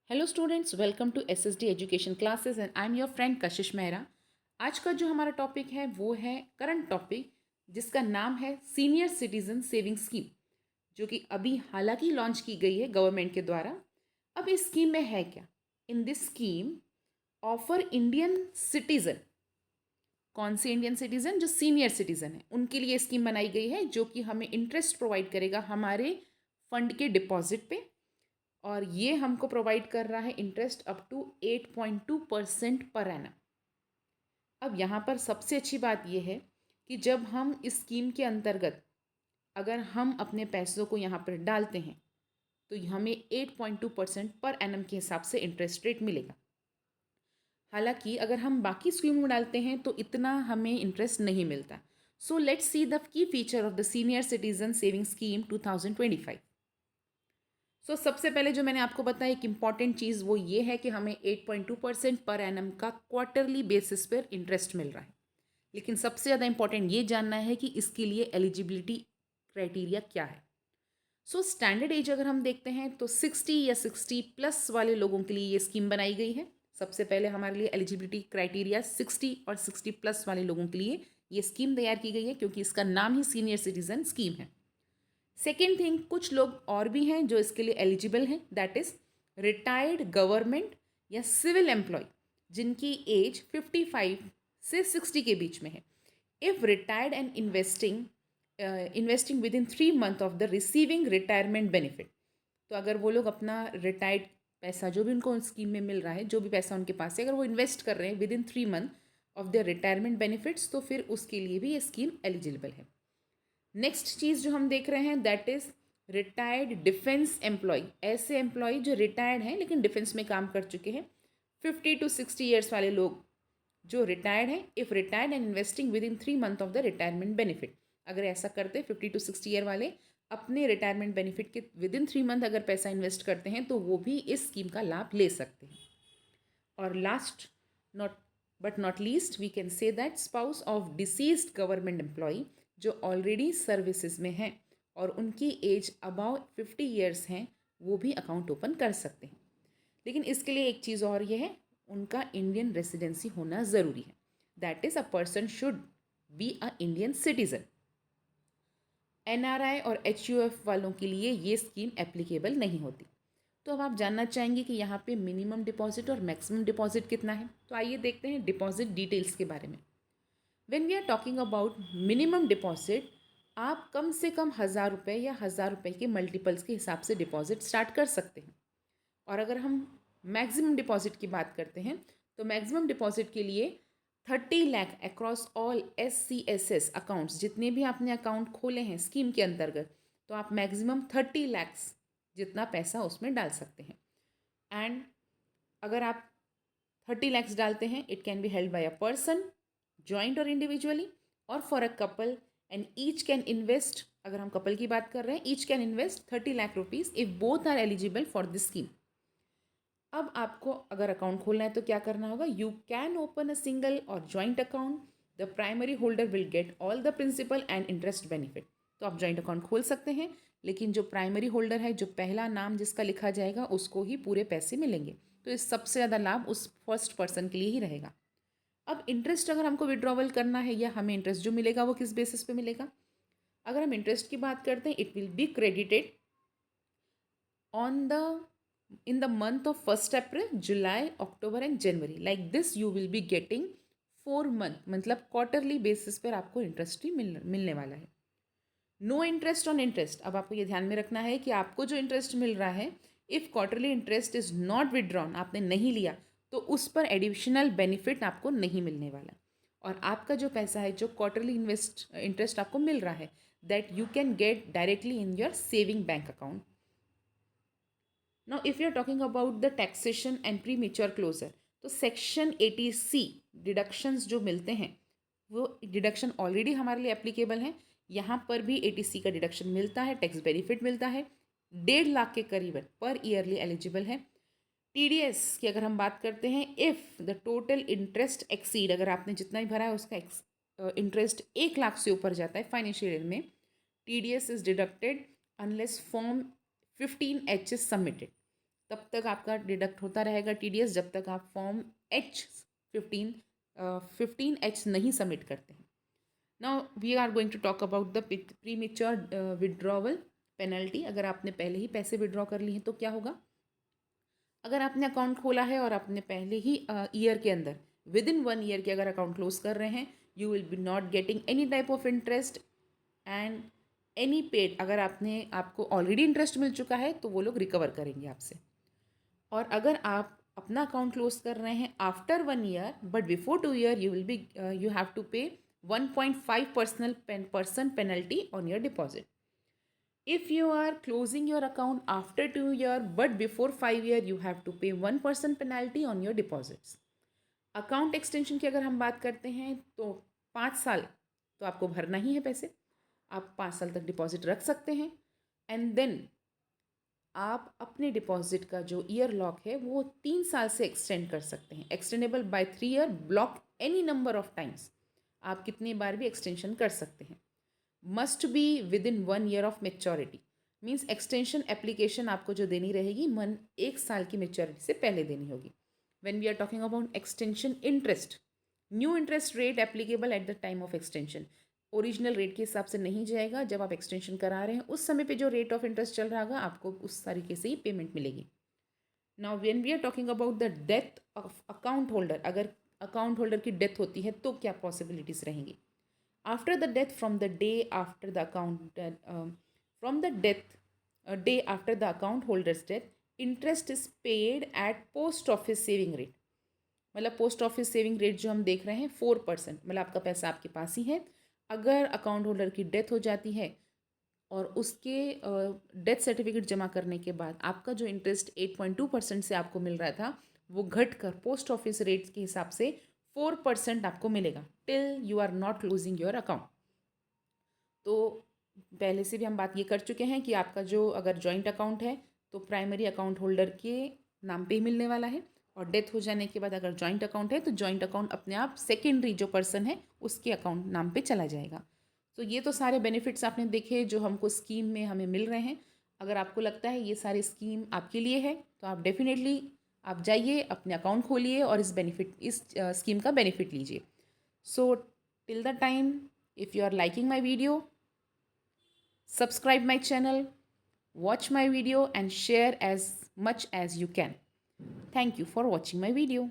Hello students, welcome to SSD education classes and I am your friend Kashish Mehra. आज का जो हमारा टॉपिक है वो है करंट टॉपिक, जिसका नाम है सीनियर सिटीजन सेविंग स्कीम, जो कि अभी हालांकि लॉन्च की गई है गवर्नमेंट के द्वारा। अब इस स्कीम में है क्या? In this scheme offer Indian citizen, कौन से इंडियन सिटीजन? जो सीनियर सिटीजन है उनके लिए स्कीम बनाई गई है, जो कि हमें इंटरेस्ट प्रोवाइड करेगा हमारे फंड के डिपॉजिट पे। और ये हमको प्रोवाइड कर रहा है interest up to 8.2% per annum. अब यहाँ पर सबसे अच्छी बात यह है कि जब हम इस स्कीम के अंतर्गत अगर हम अपने पैसों को यहाँ पर डालते हैं तो हमें 8.2% पर एनम के हिसाब से इंटरेस्ट रेट मिलेगा। हालांकि अगर हम बाकी स्कीम में डालते हैं तो इतना हमें इंटरेस्ट नहीं मिलता। So let's see the key feature of the senior citizen saving scheme 2025। सबसे पहले जो मैंने आपको बताया एक इम्पॉर्टेंट चीज़ वो ये है कि हमें 8.2% पर एनम का क्वार्टरली बेसिस पर इंटरेस्ट मिल रहा है। लेकिन सबसे ज़्यादा इंपॉर्टेंट ये जानना है कि इसके लिए एलिजिबिलिटी क्राइटेरिया क्या है। स्टैंडर्ड एज अगर हम देखते हैं तो 60 या 60+ वाले लोगों के लिए ये स्कीम बनाई गई है। सबसे पहले हमारे लिए एलिजिबिलिटी क्राइटेरिया 60 और 60+ वाले लोगों के लिए ये स्कीम तैयार की गई है, क्योंकि इसका नाम ही सीनियर सिटीजन स्कीम है। सेकेंड थिंग, कुछ लोग और भी हैं जो इसके लिए एलिजिबल हैं, दैट इज रिटायर्ड गवर्नमेंट या सिविल एम्प्लॉय जिनकी एज 55 से 60 के बीच में है। If retired and investing with in 3 month of the receiving retirement benefit. तो अगर वो लोग अपना रिटायर्ड पैसा जो भी उनको स्कीम में मिल रहा है, जो भी पैसा उनके पास है, अगर वो इन्वेस्ट कर रहे हैं within 3 month of their retirement benefits, तो फिर उसके लिए भी ये स्कीम एलिजिबल है। नेक्स्ट चीज़ जो हम देख रहे हैं that is retired defence employee. ऐसे एम्प्लॉय जो रिटायर्ड हैं लेकिन डिफेंस में काम कर चुके हैं। 50 to 60 ईयर्स वाले लोग जो रिटायर्ड हैं, if retired and investing with in 3 month of the retirement benefit. अगर ऐसा करते 50 to 60 ईयर वाले अपने रिटायरमेंट बेनिफिट के विद इन 3 मंथ अगर पैसा इन्वेस्ट करते हैं तो वो भी इस स्कीम का लाभ ले सकते हैं। और last not least we can say that spouse of deceased government employee जो ऑलरेडी सर्विसेज में हैं और उनकी एज अबाउ 50 ईयर्स हैं, वो भी अकाउंट ओपन कर सकते हैं। लेकिन इसके लिए एक चीज़ और ये है, उनका इंडियन रेसिडेंसी होना ज़रूरी है। That is a person should be a Indian citizen. NRI और HUF वालों के लिए ये स्कीम एप्लीकेबल नहीं होती। तो अब आप जानना चाहेंगे कि यहाँ पे मिनिमम डिपॉजिट और मैक्सिमम डिपॉजिट कितना है। तो आइए देखते हैं डिपॉजिट डिटेल्स के बारे में। When we are talking about minimum deposit, आप कम से कम 1,000 रुपये या 1,000 रुपये के मल्टीपल्स के हिसाब से डिपॉजिट स्टार्ट कर सकते हैं। और अगर हम मैक्सिमम डिपॉजिट की बात करते हैं तो मैक्सिमम डिपॉजिट के लिए 30 lakh across all SCSS accounts, जितने भी आपने अकाउंट खोले हैं स्कीम के अंतर्गत, तो आप मैक्सिमम 30 लाख जितना पैसा उसमें डाल सकते हैं। एंड अगर आप 30 लाख डालते हैं, it can be held by a person, joint और इंडिविजुअली, और for a couple, and each can invest, अगर हम कपल की बात कर रहे हैं, each can invest 30 lakh rupees if both are eligible for this scheme. अब आपको अगर अकाउंट खोलना है तो क्या करना होगा? You can open a single और joint account. The primary holder will get all the principal and interest benefit. तो आप जॉइंट अकाउंट खोल सकते हैं, लेकिन जो प्राइमरी होल्डर है, जो पहला नाम जिसका लिखा जाएगा, उसको ही पूरे पैसे मिलेंगे। तो इस सबसे ज़्यादा लाभ उस फर्स्ट पर्सन के लिए ही रहेगा। अब इंटरेस्ट अगर हमको विड्रॉवल करना है या हमें इंटरेस्ट जो मिलेगा वो किस बेसिस पे मिलेगा? अगर हम इंटरेस्ट की बात करते हैं, it will be credited on the in the month of 1st April, July, October and January. Like this you will be getting 4 month, मतलब क्वार्टरली बेसिस पर आपको इंटरेस्ट ही मिलने वाला है। No interest on interest. अब आपको ये ध्यान में रखना है कि आपको जो इंटरेस्ट मिल रहा है, if quarterly interest is not withdrawn, आपने नहीं लिया, तो उस पर एडिशनल बेनिफिट आपको नहीं मिलने वाला। और आपका जो पैसा है, जो क्वार्टरली इंटरेस्ट आपको मिल रहा है, that you can get directly in your saving bank account. Now if you are talking about the taxation and premature closure, तो सेक्शन 80C डिडक्शंस जो मिलते हैं, वो डिडक्शन ऑलरेडी हमारे लिए एप्लीकेबल हैं। यहाँ पर भी 80C का डिडक्शन मिलता है, टैक्स बेनिफिट मिलता है, 1.5 लाख के करीबन पर ईयरली एलिजिबल है। TDS की अगर हम बात करते हैं, if the total interest exceed, अगर आपने जितना भी भरा है उसका इंटरेस्ट 1 लाख से ऊपर जाता है फाइनेंशियल ईयर में, TDS is deducted unless form 15H is submitted. तब तक आपका डिडक्ट होता रहेगा TDS जब तक आप फॉर्म H15 15H नहीं सबमिट करते हैं. Now we are going to talk about the premature withdrawal penalty. अगर आपने पहले ही पैसे विड्रॉ कर लिए हैं तो क्या होगा? अगर आपने अकाउंट खोला है और आपने पहले ही ईयर के अंदर विद इन 1 ईयर के अगर अकाउंट क्लोज कर रहे हैं, you will be not getting any type of interest and any paid. अगर आपको ऑलरेडी इंटरेस्ट मिल चुका है तो वो लोग रिकवर करेंगे आपसे. और अगर आप अपना अकाउंट क्लोज कर रहे हैं after 1 year but before 2 year, you have to pay 1.5% penalty on your deposit. If you are closing your account after 2 year but before 5 year, you have to pay 1% penalty on your deposits. Account extension की अगर हम बात करते हैं तो 5 साल तो आपको भरना ही है पैसे. आप 5 साल तक डिपॉजिट रख सकते हैं एंड देन आप अपने डिपॉजिट का जो ईयर लॉक है वो 3 साल से एक्सटेंड कर सकते हैं. Extendable by 3 year, block any number of times. आप कितनी बार भी एक्सटेंशन कर सकते हैं. Must be within 1 year of maturity. Means extension application आपको जो देनी रहेगी 1 साल की मेच्योरिटी से पहले देनी होगी. When we are talking about extension interest, new interest rate applicable at the time of extension. Original rate के हिसाब से नहीं जाएगा. जब आप एक्सटेंशन करा रहे हैं उस समय पे जो रेट ऑफ इंटरेस्ट चल रहा होगा आपको उस तरीके से ही पेमेंट मिलेगी. Now when we are talking about the death of account holder, अगर अकाउंट होल्डर की डेथ होती है तो क्या पॉसिबिलिटीज़ रहेंगी? After the death, from the day after the account from the death day after the account holder's death, interest is paid at post office saving rate. मतलब post office saving rate जो हम देख रहे हैं 4%. मतलब आपका पैसा आपके पास ही है. अगर अकाउंट होल्डर की डेथ हो जाती है और उसके डेथ सर्टिफिकेट जमा करने के बाद आपका जो इंटरेस्ट 8.2% से आपको मिल रहा था वो घट कर पोस्ट ऑफिस रेट के हिसाब से 4% आपको मिलेगा till you are not losing your account. तो पहले से भी हम बात ये कर चुके हैं कि आपका जो अगर जॉइंट अकाउंट है तो प्राइमरी अकाउंट होल्डर के नाम पे ही मिलने वाला है और डेथ हो जाने के बाद अगर जॉइंट अकाउंट है तो जॉइंट अकाउंट अपने आप सेकेंडरी जो पर्सन है उसके अकाउंट नाम पे चला जाएगा. तो ये तो सारे बेनिफिट्स आपने देखे जो हमको स्कीम में हमें मिल रहे हैं. अगर आपको लगता है ये सारी स्कीम आपके लिए है तो आप डेफिनेटली आप जाइए अपने अकाउंट खोलिए और इस स्कीम का बेनिफिट लीजिए. So till the time, if you are liking my video, subscribe my channel, watch my video and share as much as you can. Thank you for watching my video.